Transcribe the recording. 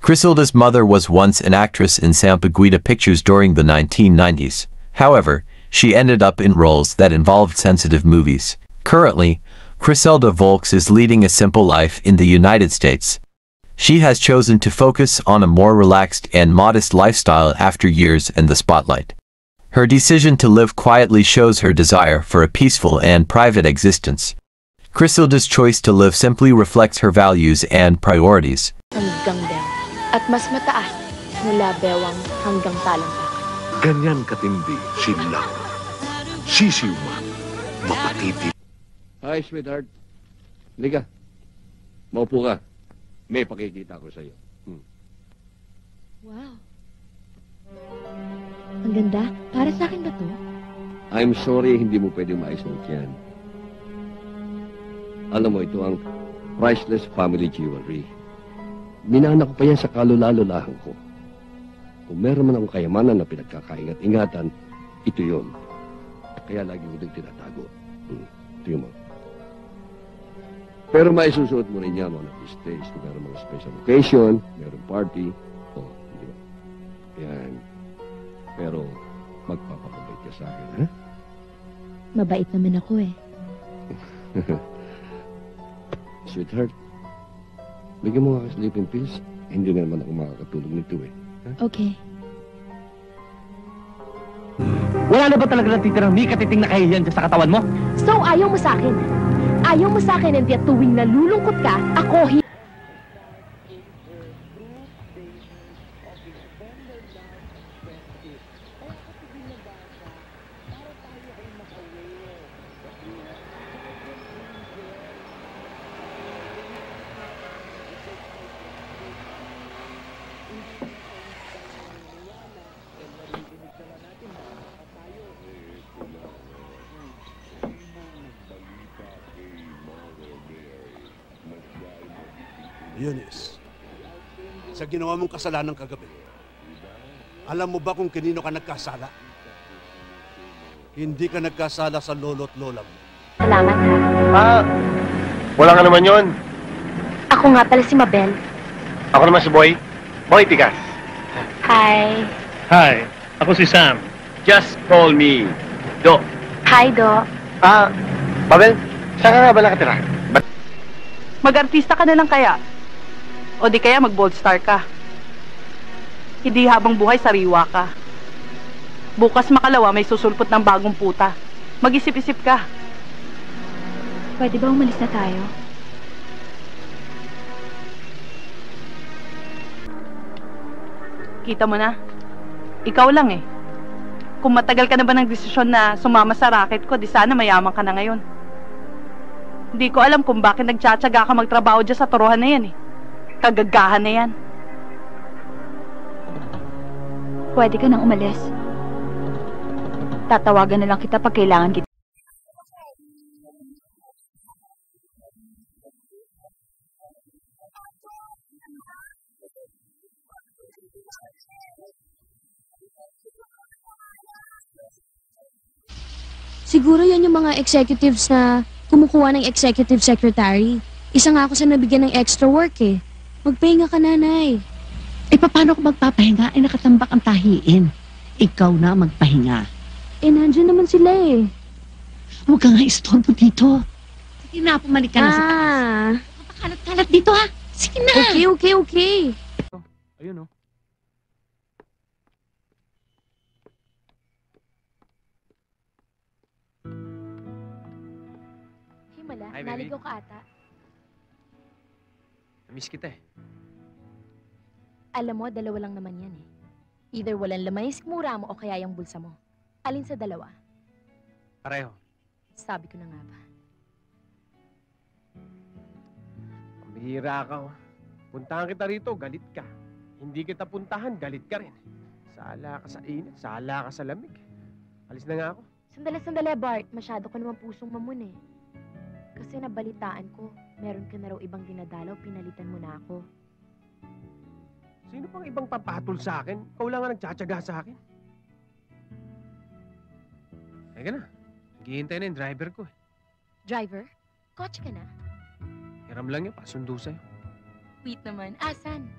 Crisilda's mother was once an actress in Sampaguita Pictures during the 1990s. However, she ended up in roles that involved sensitive movies. Currently, Crisilda Volks is leading a simple life in the United States. She has chosen to focus on a more relaxed and modest lifestyle after years in the spotlight. Her decision to live quietly shows her desire for a peaceful and private existence. Crisilda's choice to live simply reflects her values and priorities. Hanggang bew. At mas mataas mula bewang hanggang talampakan. Ganyan katindi, Shinlang. Sisiwan, mapatiti. Hi, sweetheart. Liga. Maupo ka. May pakikita ko sa'yo. Wow. Ang ganda. Para sa akin ba to? I'm sorry, hindi mo pwedeng maisuot yan. Alam mo, ito ang priceless family jewelry. Minana ko pa yan sa kalula-lulahan ko. Kung meron man akong kayamanan na pinagkakaingat-ingatan, ito yun. Kaya lagi ko din tinatago. Tingnan mo. Pero maisusuot mo rin yan on these days kung meron mga special occasion, meron party. Hindi ba? Yan. Pero magpapakabait ka sa akin, ha? Mabait naman ako eh. Sweetheart, bigyan mo nga sleeping pills. Hindi na naman ako makakatulog nito eh. Ha? Okay. Wala na ba talaga natitirang may katiting na kahihiyan dyan sa katawan mo? So, ayaw mo sa akin? Ayaw mo sa akin, and yet tuwing nalulungkot ka, ako Eunice, sa ginawa mong kasalanan kagabi, alam mo ba kung kanino ka nagkasala? Hindi ka nagkasala sa lolo't lola mo. Salamat ha. Wala ka naman yon. Ako nga pala si Mabel. Ako naman si Boy. Boy Tigas. Hi. Hi, ako si Sam. Just call me Do. Hi, Do. Mabel, saan ka nga ba nakatira? Mag-artista ka na lang kaya? O di kaya mag-bold star ka? Hindi habang buhay sariwa ka. Bukas makalawa may susulpot ng bagong puta. Mag-isip-isip ka. Pwede ba umalis na tayo? Kita mo na? Ikaw lang eh. Kung matagal ka na ba ng desisyon na sumama sa racket ko, di sana mayaman ka na ngayon. Hindi ko alam kung bakit nagtsatsaga ka magtrabaho dyan sa turuhan na yan eh. Kagagahan na yan. Pwede ka nang umalis. Tatawagan na lang kita pag kailangan kita. Siguro yan yung mga executives na kumukuha ng executive secretary. Isa nga ako sa nabigyan ng extra work eh. Magpahinga ka, nanay. Eh, paano ko magpapahinga? Eh, nakatambak ang tahiin. Ikaw na magpahinga. Eh, nandyan naman sila eh. Huwag ka nga istorbo dito. Sige na, pumalik ka na sa taas. Kapakalat-kalat dito, ha? Sige na. Okay. Ayun, oh. Himala, Hi, baby. naligaw ka ata. Namiss kita eh. Alam mo, dalawa lang naman yan eh. Either walang laman yung sikmura mo o kaya yung bulsa mo. Alin sa dalawa? Pareho. Sabi ko na nga ba. Bihira ka, oh. Puntahan kita rito, galit ka. Hindi kita puntahan, galit ka rin. Sala ka sa init, sala ka sa lamig. Alis na nga ako. Sandali, Bart. Masyado ka naman pusong mamon eh. Kasi nabalitaan ko, meron ka na raw ibang dinadalaw, pinalitan mo na ako. Sino pang ibang papatol sa akin? Ikaw lang nga nagtsatsaga sa akin. Teka na, naghihintay na yung driver ko eh. Driver? Kotse ka na? Hiram lang yun, pasundo sa'yo. Wait naman. Asan?